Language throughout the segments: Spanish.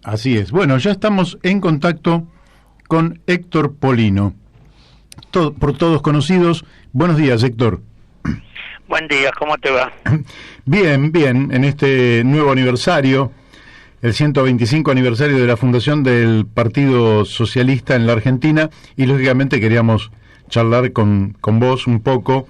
Así es. Bueno, ya estamos en contacto con Héctor Polino, por todos conocidos. Buenos días, Héctor. Buen día, ¿cómo te va? Bien, bien, en este nuevo aniversario, el 125 aniversario de la fundación del Partido Socialista en la Argentina, y lógicamente queríamos charlar con vos un poco,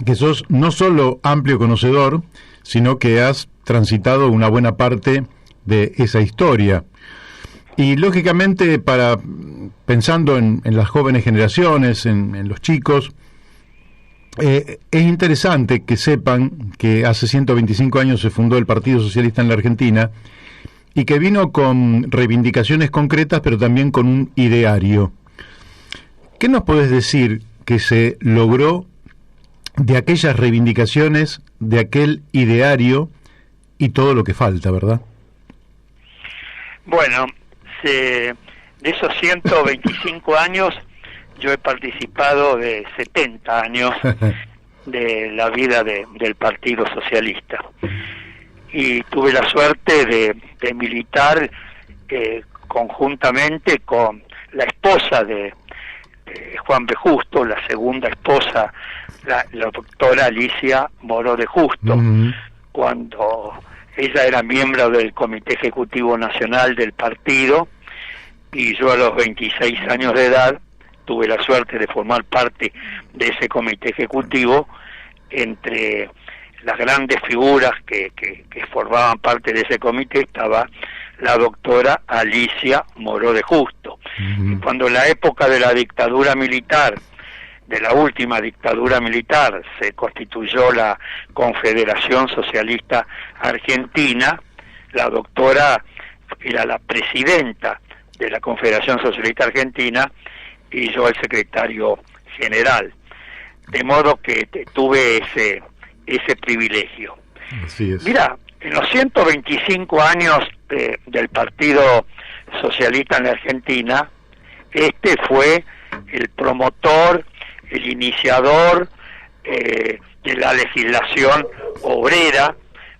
que sos no solo amplio conocedor, sino que has transitado una buena parte de esa historia. Y lógicamente, pensando en las jóvenes generaciones, en los chicos, es interesante que sepan que hace 125 años se fundó el Partido Socialista en la Argentina y que vino con reivindicaciones concretas, pero también con un ideario. ¿Qué nos podés decir que se logró de aquellas reivindicaciones, de aquel ideario y todo lo que falta, verdad? Bueno, de esos 125 años, yo he participado de 70 años de la vida del Partido Socialista. Y tuve la suerte de militar conjuntamente con la esposa de Juan B. Justo, la segunda esposa, la doctora Alicia Moró de Justo, cuando ella era miembro del Comité Ejecutivo Nacional del partido, y yo a los 26 años de edad tuve la suerte de formar parte de ese comité ejecutivo. Entre las grandes figuras que formaban parte de ese comité estaba la doctora Alicia Moró de Justo. Y cuando en la época de la dictadura militar, de la última dictadura militar, se constituyó la Confederación Socialista Argentina, la doctora era la presidenta de la Confederación Socialista Argentina y yo el secretario general. De modo que tuve ese privilegio. Así es. Mira, en los 125 años del Partido Socialista en la Argentina, este fue el promotor, el iniciador de la legislación obrera,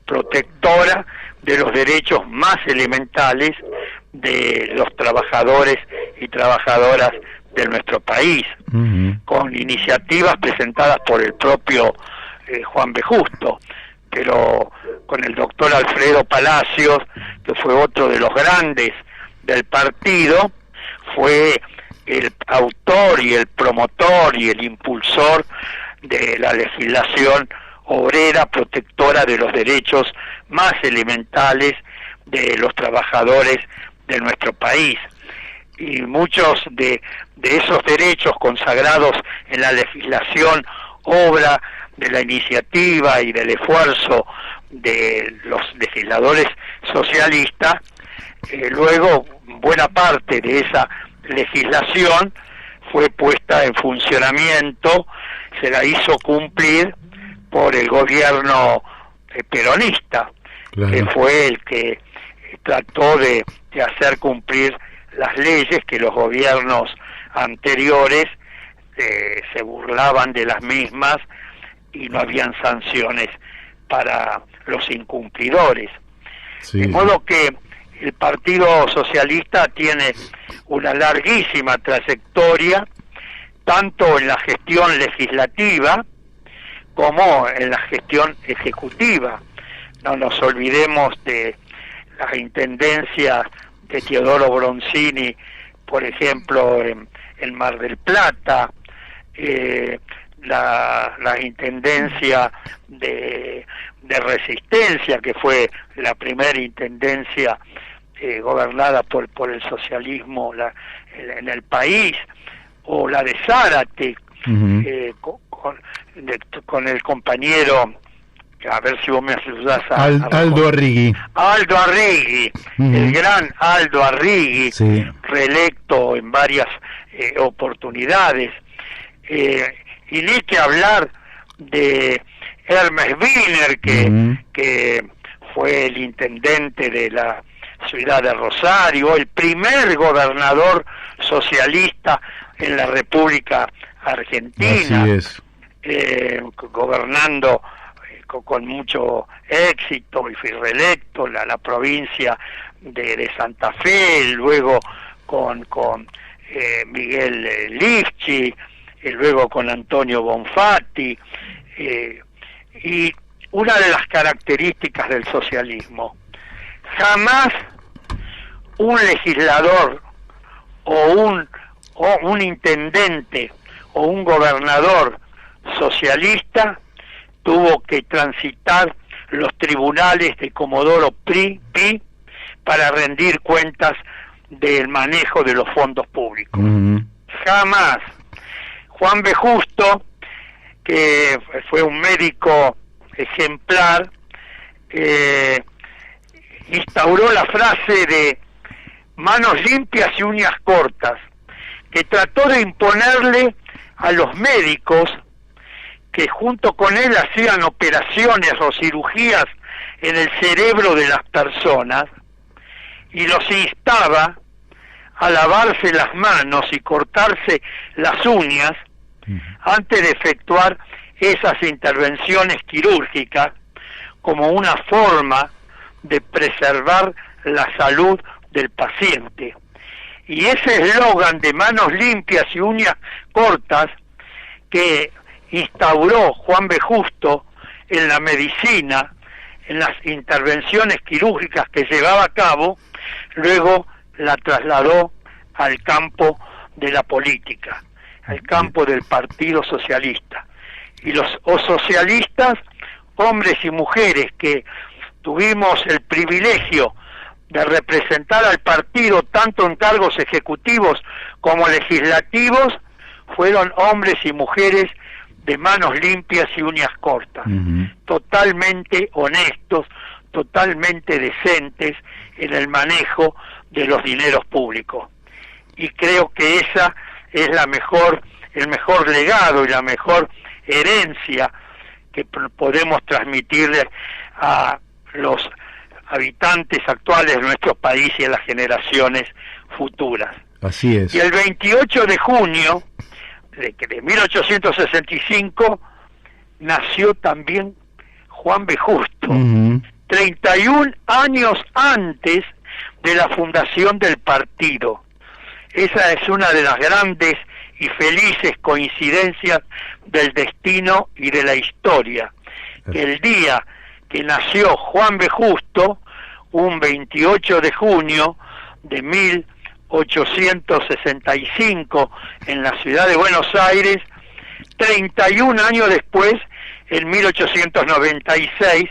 protectora de los derechos más elementales de los trabajadores y trabajadoras de nuestro país, con iniciativas presentadas por el propio Juan B. Justo, pero con el doctor Alfredo Palacios, que fue otro de los grandes del partido, fue el autor y el promotor y el impulsor de la legislación obrera protectora de los derechos más elementales de los trabajadores de nuestro país. Y muchos de esos derechos consagrados en la legislación, obra de la iniciativa y del esfuerzo de los legisladores socialistas, luego buena parte de esa legislación fue puesta en funcionamiento, se la hizo cumplir por el gobierno peronista, claro, que fue el que trató de hacer cumplir las leyes que los gobiernos anteriores se burlaban de las mismas y no habían sanciones para los incumplidores. Sí. De modo que el Partido Socialista tiene una larguísima trayectoria, tanto en la gestión legislativa como en la gestión ejecutiva. No nos olvidemos de las intendencias de Teodoro Bronzini, por ejemplo, en Mar del Plata, la intendencia de Resistencia, que fue la primera intendencia gobernada por el socialismo en el país, o la de Zárate, con el compañero, a ver si vos me ayudás Aldo Arrighi. Aldo Arrighi, el gran Aldo Arrighi, sí, reelecto en varias oportunidades. Y ni que hablar de Hermes Wiener, que fue el intendente de la ciudad de Rosario, el primer gobernador socialista en la República Argentina. Así es. Gobernando con mucho éxito y fue reelecto la provincia de Santa Fe, luego con Miguel Lifchi, luego con Antonio Bonfatti, y una de las características del socialismo: jamás un legislador o un intendente o un gobernador socialista tuvo que transitar los tribunales de Comodoro Pi para rendir cuentas del manejo de los fondos públicos. Jamás. Juan B. Justo, que fue un médico ejemplar, instauró la frase de manos limpias y uñas cortas, que trató de imponerle a los médicos que junto con él hacían operaciones o cirugías en el cerebro de las personas, y los instaba a lavarse las manos y cortarse las uñas antes de efectuar esas intervenciones quirúrgicas, como una forma de preservar la salud del paciente. Y ese eslogan de manos limpias y uñas cortas que instauró Juan B. Justo en la medicina, en las intervenciones quirúrgicas que llevaba a cabo, luego la trasladó al campo de la política, al campo del Partido Socialista. Y los socialistas, hombres y mujeres que tuvimos el privilegio de representar al partido tanto en cargos ejecutivos como legislativos, fueron hombres y mujeres de manos limpias y uñas cortas, totalmente honestos, totalmente decentes en el manejo de los dineros públicos. Y creo que esa es el mejor legado y la mejor herencia que podemos transmitirle a los habitantes actuales de nuestro país y a las generaciones futuras. Así es. Y el 28 de junio de 1865 nació también Juan B. Justo, 31 años antes de la fundación del partido. Esa es una de las grandes y felices coincidencias del destino y de la historia, que el día que nació Juan B. Justo, un 28 de junio de 1865 en la ciudad de Buenos Aires, 31 años después, en 1896,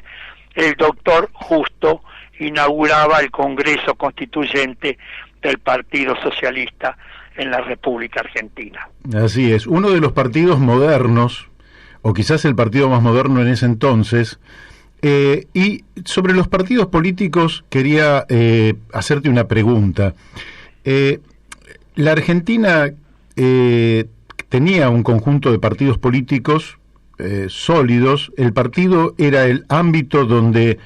el doctor Justo inauguraba el Congreso Constituyente del Partido Socialista en la República Argentina. Así es, uno de los partidos modernos, o quizás el partido más moderno en ese entonces. Y sobre los partidos políticos quería hacerte una pregunta. La Argentina tenía un conjunto de partidos políticos sólidos. El partido era el ámbito donde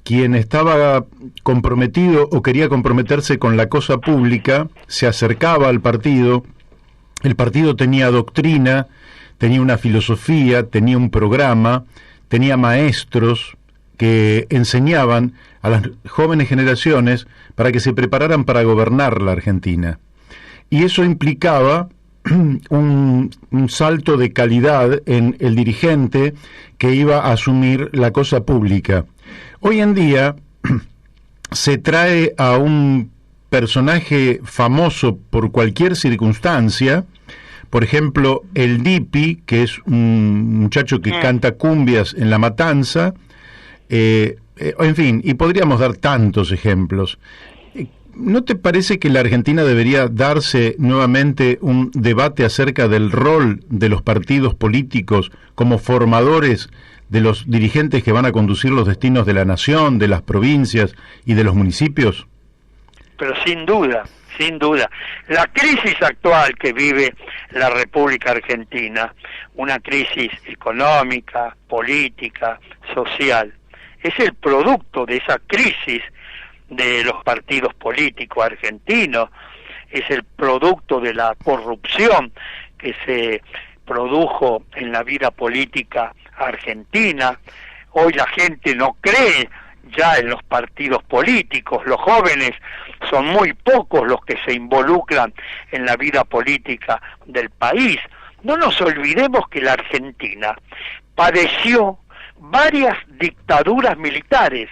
quien estaba comprometido o quería comprometerse con la cosa pública se acercaba al partido. El partido tenía doctrina, tenía una filosofía, tenía un programa, tenía maestros que enseñaban a las jóvenes generaciones para que se prepararan para gobernar la Argentina. Y eso implicaba un salto de calidad en el dirigente que iba a asumir la cosa pública. Hoy en día se trae a un personaje famoso por cualquier circunstancia, por ejemplo, el Dipi, que es un muchacho que canta cumbias en La Matanza, en fin, y podríamos dar tantos ejemplos. ¿No te parece que la Argentina debería darse nuevamente un debate acerca del rol de los partidos políticos como formadores de los dirigentes que van a conducir los destinos de la nación, de las provincias y de los municipios? Pero sin duda, sin duda. La crisis actual que vive la República Argentina, una crisis económica, política, social, es el producto de esa crisis de los partidos políticos argentinos, es el producto de la corrupción que se produjo en la vida política argentina. Hoy la gente no cree ya en los partidos políticos. Los jóvenes son muy pocos los que se involucran en la vida política del país. No nos olvidemos que la Argentina padeció varias dictaduras militares,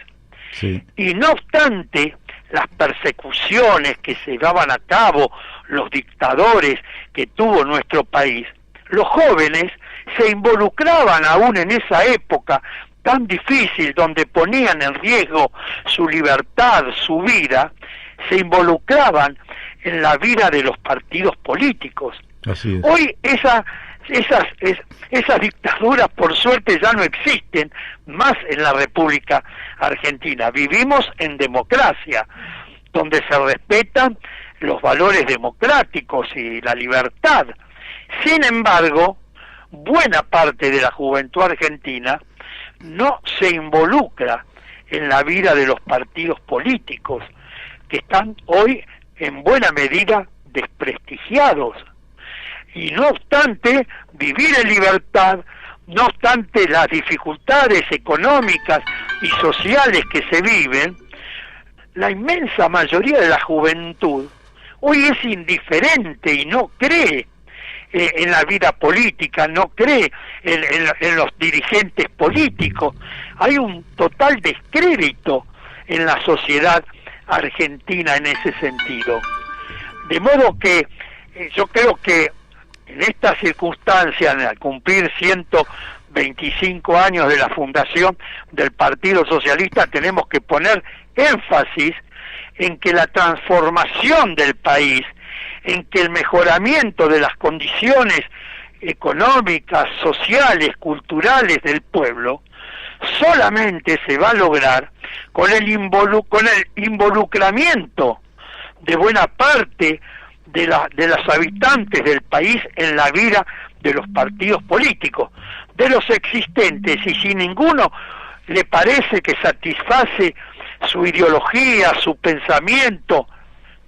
sí, y no obstante las persecuciones que se llevaban a cabo, los dictadores que tuvo nuestro país, los jóvenes se involucraban aún en esa época tan difícil, donde ponían en riesgo su libertad, su vida, se involucraban en la vida de los partidos políticos. así es. Hoy esas dictaduras, por suerte, ya no existen más en la República Argentina. Vivimos en democracia, donde se respetan los valores democráticos y la libertad. Sin embargo, buena parte de la juventud argentina no se involucra en la vida de los partidos políticos, que están hoy en buena medida desprestigiados. Y no obstante vivir en libertad, no obstante las dificultades económicas y sociales que se viven, la inmensa mayoría de la juventud hoy es indiferente y no cree en la vida política, no cree en los dirigentes políticos. Hay un total descrédito en la sociedad argentina en ese sentido. De modo que yo creo que en esta circunstancia, al cumplir 125 años de la fundación del Partido Socialista, tenemos que poner énfasis en que la transformación del país, en que el mejoramiento de las condiciones económicas, sociales, culturales del pueblo, solamente se va a lograr con el involucramiento de buena parte de los habitantes del país en la vida de los partidos políticos, de los existentes, y si ninguno le parece que satisface su ideología, su pensamiento,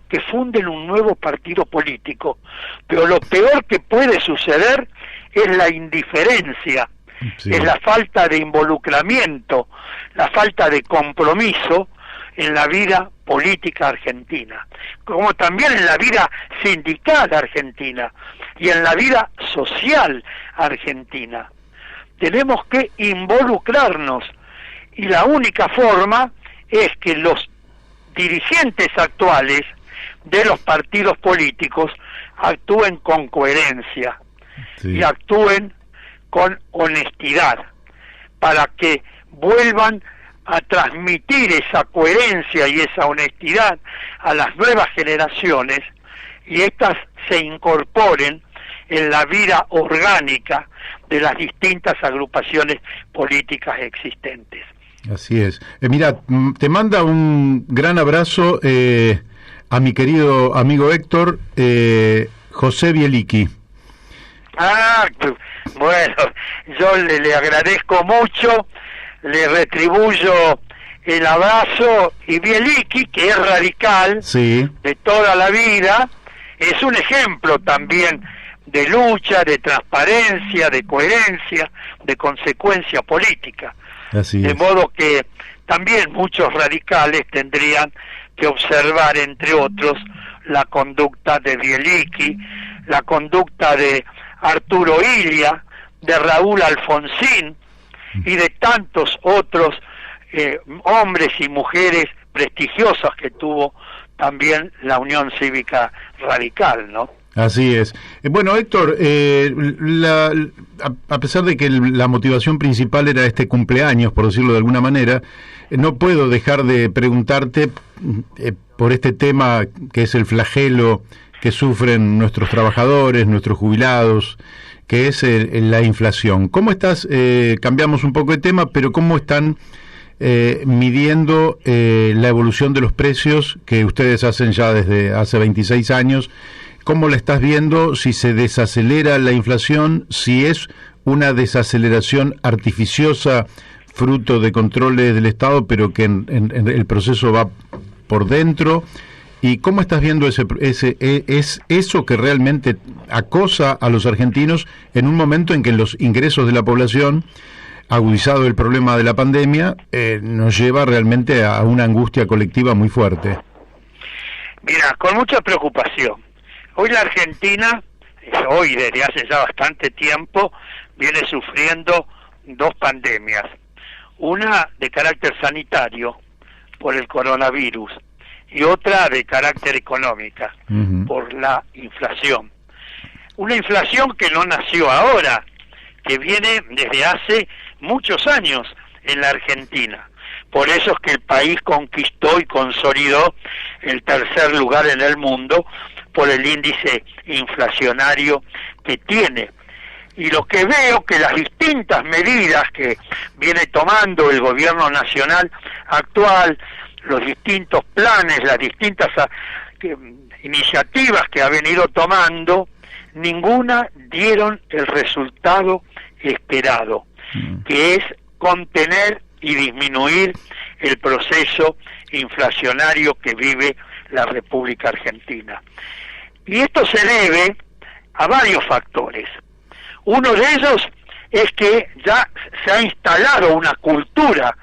que funden un nuevo partido político. Pero lo peor que puede suceder es la indiferencia, sí, es la falta de involucramiento, la falta de compromiso en la vida política argentina, como también en la vida sindical argentina y en la vida social argentina. Tenemos que involucrarnos, y la única forma es que los dirigentes actuales de los partidos políticos actúen con coherencia, sí, y actúen con honestidad, para que vuelvan a transmitir esa coherencia y esa honestidad a las nuevas generaciones, y éstas se incorporen en la vida orgánica de las distintas agrupaciones políticas existentes. Así es. Mira, te manda un gran abrazo a mi querido amigo Héctor, José Bielicki. Ah, bueno, yo le agradezco mucho, le retribuyo el abrazo, y Bielicki, que es radical, sí, de toda la vida, es un ejemplo también de lucha, de transparencia, de coherencia, de consecuencia política. Así de es. Modo que también muchos radicales tendrían que observar, entre otros, la conducta de Bielicki, la conducta de Arturo Illia, de Raúl Alfonsín y de tantos otros hombres y mujeres prestigiosas que tuvo también la Unión Cívica Radical, ¿no? Así es. Bueno, Héctor, a pesar de que la motivación principal era este cumpleaños, por decirlo de alguna manera, no puedo dejar de preguntarte por este tema que es el flagelo que sufren nuestros trabajadores, nuestros jubilados, que es la inflación. ¿Cómo estás? Cambiamos un poco de tema, pero ¿cómo están midiendo la evolución de los precios que ustedes hacen ya desde hace 26 años? ¿Cómo la estás viendo? Si se desacelera la inflación, si es una desaceleración artificiosa, fruto de controles del Estado, pero que en el proceso va por dentro. ¿Y cómo estás viendo eso que realmente acosa a los argentinos en un momento en que los ingresos de la población agudizado el problema de la pandemia, nos lleva realmente a una angustia colectiva muy fuerte. Mira, con mucha preocupación. Hoy la Argentina, hoy desde hace ya bastante tiempo, viene sufriendo dos pandemias. Una de carácter sanitario, por el coronavirus, y otra de carácter económica, por la inflación. Una inflación que no nació ahora, que viene desde hace muchos años en la Argentina. Por eso es que el país conquistó y consolidó el tercer lugar en el mundo por el índice inflacionario que tiene. Y lo que veo que las distintas medidas que viene tomando el gobierno nacional actual, los distintos planes, las distintas iniciativas que ha venido tomando, ninguna dieron el resultado esperado, que es contener y disminuir el proceso inflacionario que vive la República Argentina. Y esto se debe a varios factores. Uno de ellos es que ya se ha instalado una cultura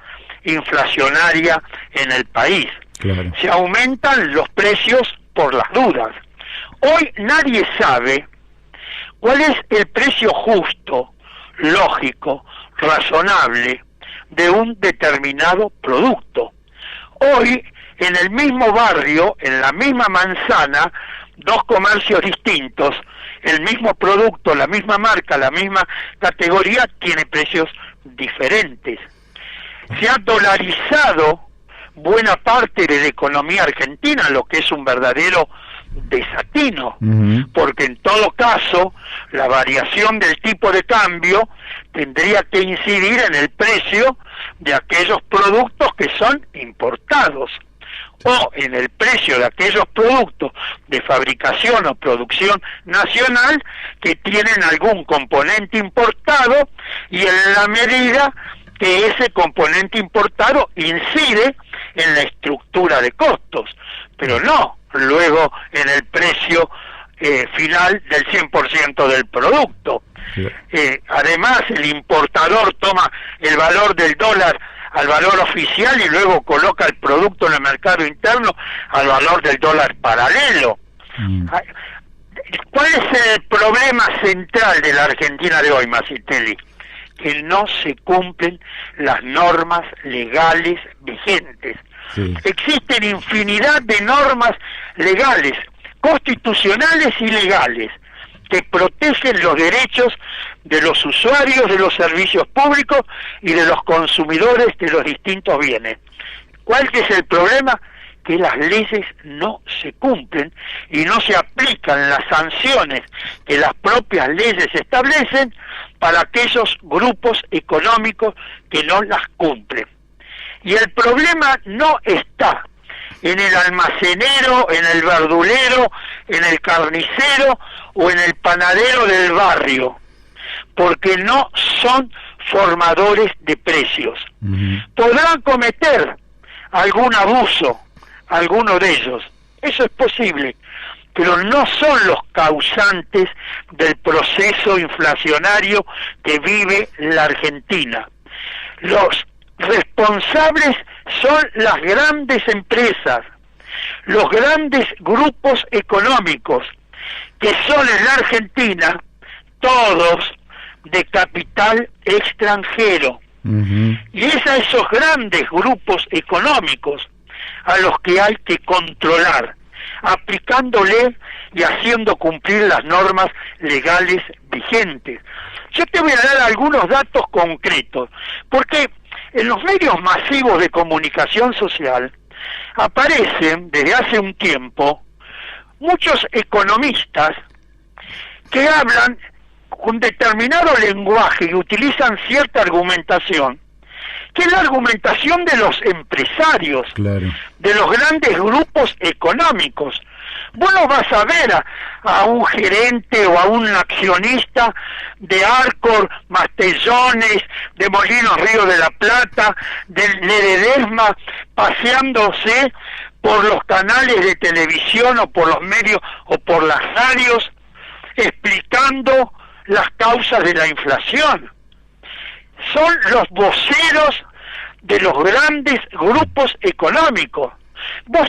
inflacionaria en el país. Claro. Se aumentan los precios por las dudas. Hoy nadie sabe cuál es el precio justo, lógico, razonable de un determinado producto. Hoy, en el mismo barrio, en la misma manzana, dos comercios distintos, el mismo producto, la misma marca, la misma categoría, tiene precios diferentes. Se ha dolarizado buena parte de la economía argentina, lo que es un verdadero desatino, porque en todo caso la variación del tipo de cambio tendría que incidir en el precio de aquellos productos que son importados, o en el precio de aquellos productos de fabricación o producción nacional que tienen algún componente importado, y en la medida que ese componente importado incide en la estructura de costos, pero no luego en el precio final del 100% del producto. Además, el importador toma el valor del dólar al valor oficial y luego coloca el producto en el mercado interno al valor del dólar paralelo. ¿Cuál es el problema central de la Argentina de hoy, Masitelli? Que no se cumplen las normas legales vigentes. Sí. Existen infinidad de normas legales, constitucionales y legales, que protegen los derechos de los usuarios de los servicios públicos y de los consumidores de los distintos bienes. ¿Cuál es el problema? Que las leyes no se cumplen y no se aplican las sanciones que las propias leyes establecen para aquellos grupos económicos que no las cumplen. Y el problema no está en el almacenero, en el verdulero, en el carnicero o en el panadero del barrio, porque no son formadores de precios. Podrán cometer algún abuso, alguno de ellos, eso es posible, pero no son los causantes del proceso inflacionario que vive la Argentina. Los responsables son las grandes empresas, los grandes grupos económicos, que son en la Argentina todos de capital extranjero. Y es a esos grandes grupos económicos a los que hay que controlar, aplicándole y haciendo cumplir las normas legales vigentes. Yo te voy a dar algunos datos concretos, porque en los medios masivos de comunicación social aparecen desde hace un tiempo muchos economistas que hablan con determinado lenguaje y utilizan cierta argumentación, que es la argumentación de los empresarios, claro, de los grandes grupos económicos. Vos no vas a ver a un gerente o a un accionista de Arcor, Mastellones, de Molinos Río de la Plata, de Ledesma, paseándose por los canales de televisión o por los medios o por las radios, explicando las causas de la inflación. son los voceros de los grandes grupos económicos.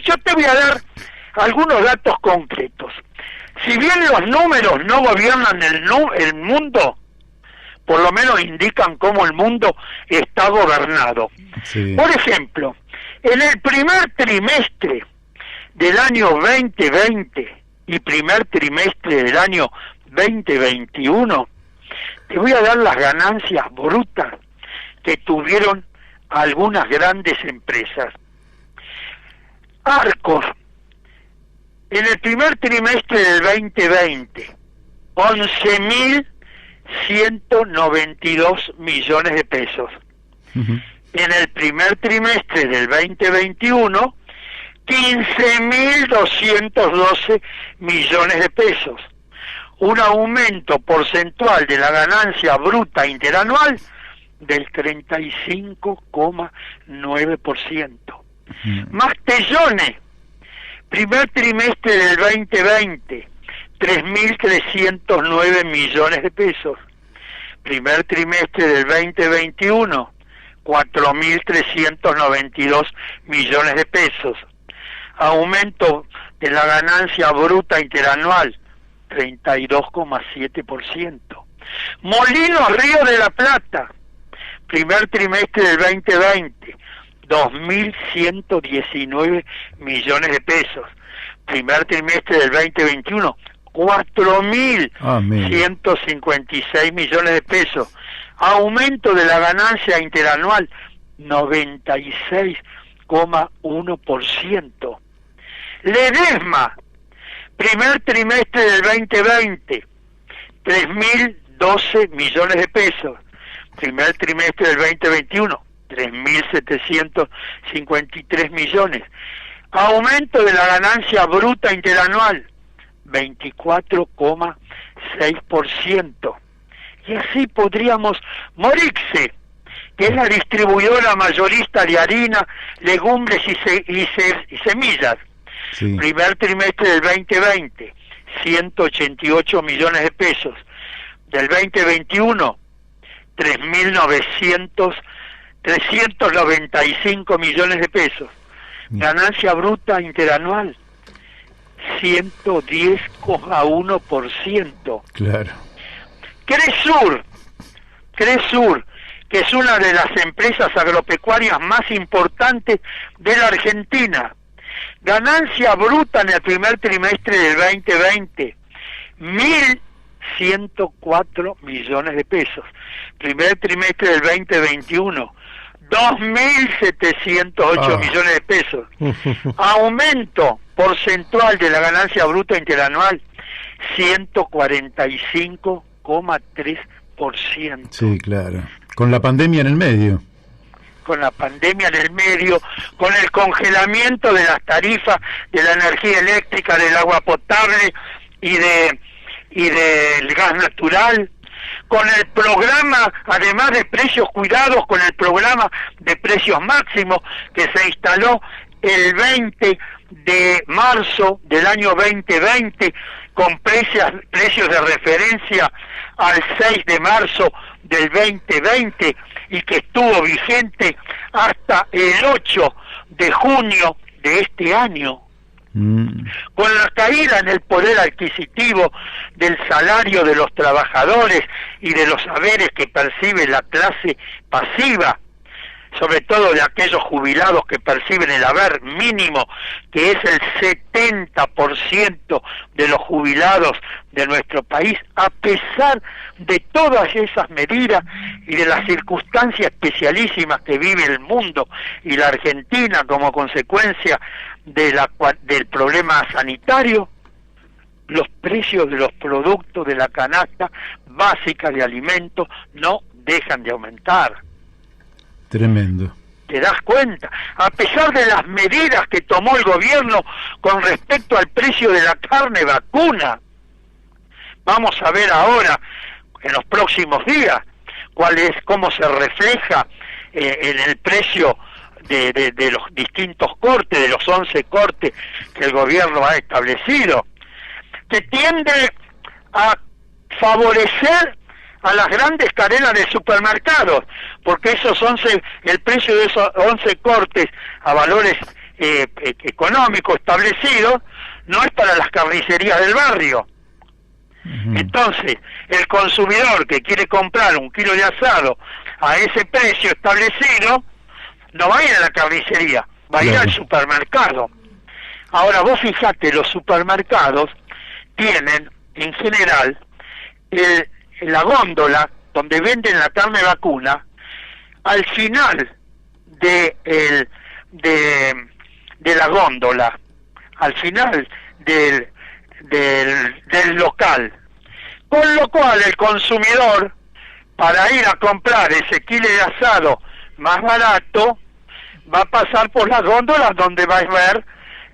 Yo te voy a dar algunos datos concretos. Si bien los números no gobiernan el mundo, por lo menos indican cómo el mundo está gobernado. Sí. Por ejemplo, en el primer trimestre del año 2020 y primer trimestre del año 2021, te voy a dar las ganancias brutas que tuvieron algunas grandes empresas. Arcos, en el primer trimestre del 2020, 11.192 millones de pesos. Uh-huh. En el primer trimestre del 2021, 15.212 millones de pesos. Un aumento porcentual de la ganancia bruta interanual del 35,9%. Mastellone, primer trimestre del 2020, 3.309 millones de pesos. Primer trimestre del 2021, 4.392 millones de pesos. Aumento de la ganancia bruta interanual, 32,7%. Molinos Río de la Plata, primer trimestre del 2020, 2.119 millones de pesos. Primer trimestre del 2021, 4.156 millones de pesos. Aumento de la ganancia interanual, 96,1%. Ledesma, primer trimestre del 2020, 3.012 millones de pesos. Primer trimestre del 2021, 3.753 millones. Aumento de la ganancia bruta interanual, 24,6%. Y así podríamos. Morixe, que es la distribuidora mayorista de harina, legumbres y semillas. Sí. Primer trimestre del 2020, 188 millones de pesos. Del 2021, 395 millones de pesos. Ganancia bruta interanual, 110,1%. Claro. Cresur, que es una de las empresas agropecuarias más importantes de la Argentina. Ganancia bruta en el primer trimestre del 2020, 1.104 millones de pesos. Primer trimestre del 2021, 2.708 millones de pesos. Aumento porcentual de la ganancia bruta interanual, 145,3%. Sí, claro. Con la pandemia en el medio. Con la pandemia en el medio, con el congelamiento de las tarifas de la energía eléctrica, del agua potable y del gas natural, con el programa, además de precios cuidados, con el programa de precios máximos que se instaló el 20 de marzo del año 2020, con precios de referencia al 6 de marzo del 2020 y que estuvo vigente hasta el 8 de junio de este año. Con la caída en el poder adquisitivo del salario de los trabajadores y de los saberes que percibe la clase pasiva, sobre todo de aquellos jubilados que perciben el haber mínimo, que es el 70% de los jubilados de nuestro país, a pesar de todas esas medidas y de las circunstancias especialísimas que vive el mundo y la Argentina como consecuencia del problema sanitario, los precios de los productos de la canasta básica de alimentos no dejan de aumentar. Tremendo. ¿Te das cuenta? A pesar de las medidas que tomó el gobierno con respecto al precio de la carne vacuna, vamos a ver ahora, en los próximos días, cómo se refleja en el precio de los distintos cortes, de los 11 cortes que el gobierno ha establecido, que tiende a favorecer a las grandes cadenas de supermercados, porque el precio de esos 11 cortes a valores económicos establecidos no es para las carnicerías del barrio. Entonces, el consumidor que quiere comprar un kilo de asado a ese precio establecido, no va a ir a la carnicería, va a ir al supermercado. Ahora, vos fijate, los supermercados tienen, en general, la góndola donde venden la carne vacuna, al final de la góndola, al final del local, con lo cual el consumidor, para ir a comprar ese kilo de asado más barato, va a pasar por las góndolas donde va a ver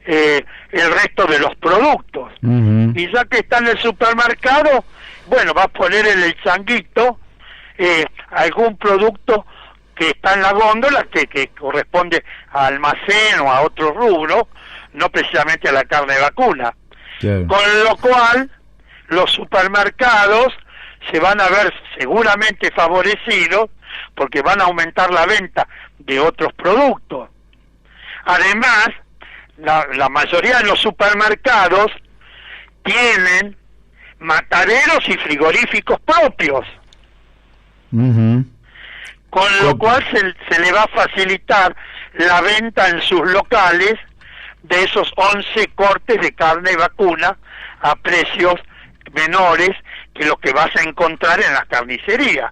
el resto de los productos. Y ya que está en el supermercado, bueno, va a poner en el changuito algún producto que está en la góndola que corresponde a almacén o a otro rubro, no precisamente a la carne vacuna. Claro. Con lo cual, los supermercados se van a ver seguramente favorecidos porque van a aumentar la venta de otros productos. Además, la mayoría de los supermercados tienen mataderos y frigoríficos propios, con lo cual se le va a facilitar la venta en sus locales de esos 11 cortes de carne vacuna a precios menores que lo que vas a encontrar en las carnicerías,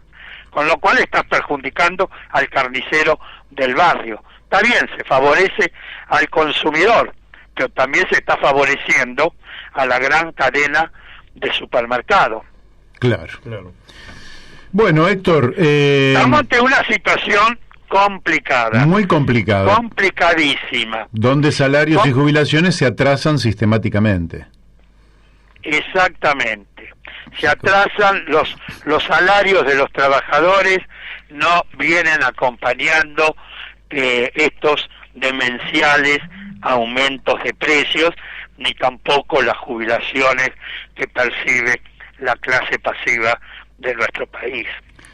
con lo cual estás perjudicando al carnicero del barrio. Está bien, se favorece al consumidor, pero también se está favoreciendo a la gran cadena de supermercados. Claro, claro. Bueno, Héctor... estamos ante una situación complicada. Muy complicada. Complicadísima. Donde salarios y jubilaciones se atrasan sistemáticamente. Exactamente. Se atrasan los salarios de los trabajadores, no vienen acompañando estos demenciales aumentos de precios, ni tampoco las jubilaciones que percibe la clase pasiva de nuestro país.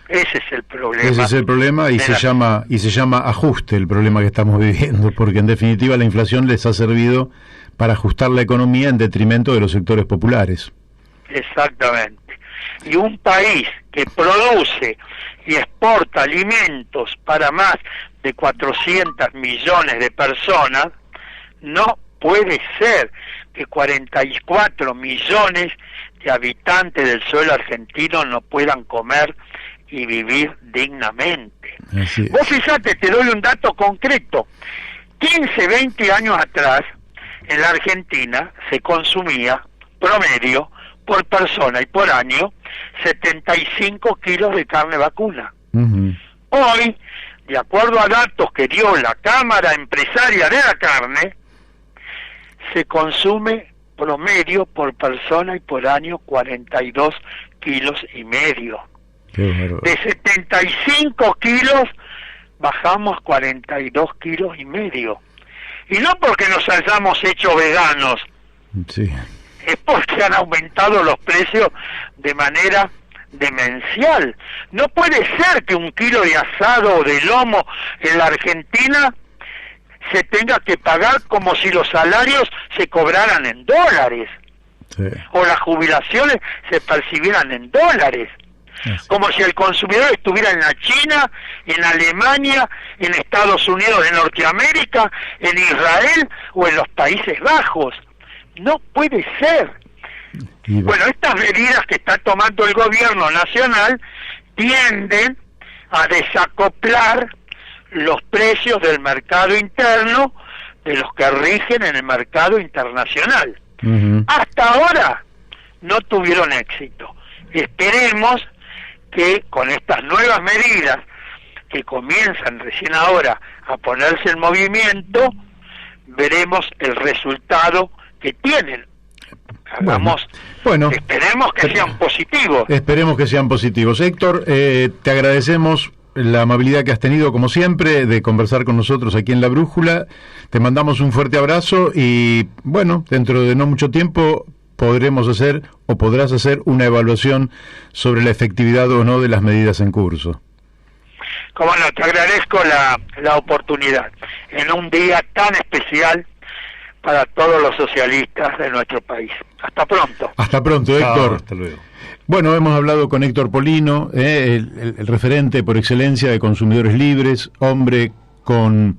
Ese es el problema. Ese es el problema y se llama ajuste el problema que estamos viviendo, porque en definitiva la inflación les ha servido para ajustar la economía en detrimento de los sectores populares. Exactamente. Y un país que produce y exporta alimentos para más de 400 millones de personas, no puede ser que 44 millones de habitantes del suelo argentino no puedan comer y vivir dignamente. Vos fíjate, te doy un dato concreto. 15, 20 años atrás, en la Argentina se consumía promedio por persona y por año 75 kilos de carne vacuna. Hoy, de acuerdo a datos que dio la Cámara Empresaria de la Carne, se consume promedio por persona y por año 42 kilos y medio. De 75 kilos bajamos 42 kilos y medio. Y no porque nos hayamos hecho veganos, sí, es porque han aumentado los precios de manera demencial. No puede ser que un kilo de asado o de lomo en la Argentina se tenga que pagar como si los salarios se cobraran en dólares, sí, o las jubilaciones se percibieran en dólares. Como si el consumidor estuviera en la China, en Alemania, en Estados Unidos de Norteamérica, en Israel o en los Países Bajos. No puede ser. Bueno, estas medidas que está tomando el gobierno nacional tienden a desacoplar los precios del mercado interno de los que rigen en el mercado internacional. Hasta ahora no tuvieron éxito. Esperemos que con estas nuevas medidas que comienzan recién ahora a ponerse en movimiento, veremos el resultado que tienen. Bueno, esperemos que sean positivos. Esperemos que sean positivos. Héctor, te agradecemos la amabilidad que has tenido, como siempre, de conversar con nosotros aquí en La Brújula. Te mandamos un fuerte abrazo y, bueno, dentro de no mucho tiempo podremos hacer o podrás hacer una evaluación sobre la efectividad o no de las medidas en curso. Como no, te agradezco la oportunidad en un día tan especial para todos los socialistas de nuestro país. Hasta pronto. Hasta pronto, Héctor. Hasta luego. Bueno, hemos hablado con Héctor Polino, el referente por excelencia de Consumidores Libres, hombre con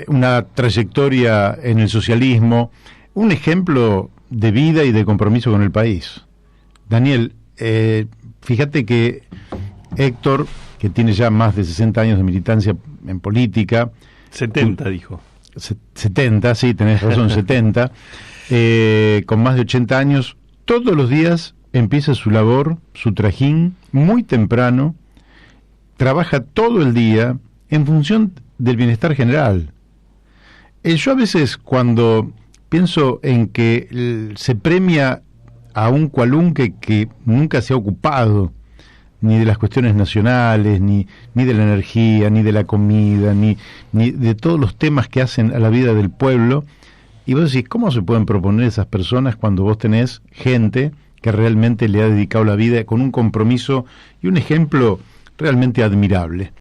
una trayectoria en el socialismo, un ejemplo de vida y de compromiso con el país. Daniel, fíjate que Héctor, que tiene ya más de 60 años de militancia en política... 70, dijo. 70, sí, tenés razón, 70, con más de 80 años, todos los días empieza su labor, su trajín, muy temprano, trabaja todo el día en función del bienestar general. Yo a veces cuando pienso en que se premia a un cualunque que nunca se ha ocupado ni de las cuestiones nacionales, ni de la energía, ni de la comida, ni de todos los temas que hacen a la vida del pueblo, y vos decís, ¿cómo se pueden proponer esas personas cuando vos tenés gente que realmente le ha dedicado la vida con un compromiso y un ejemplo realmente admirable?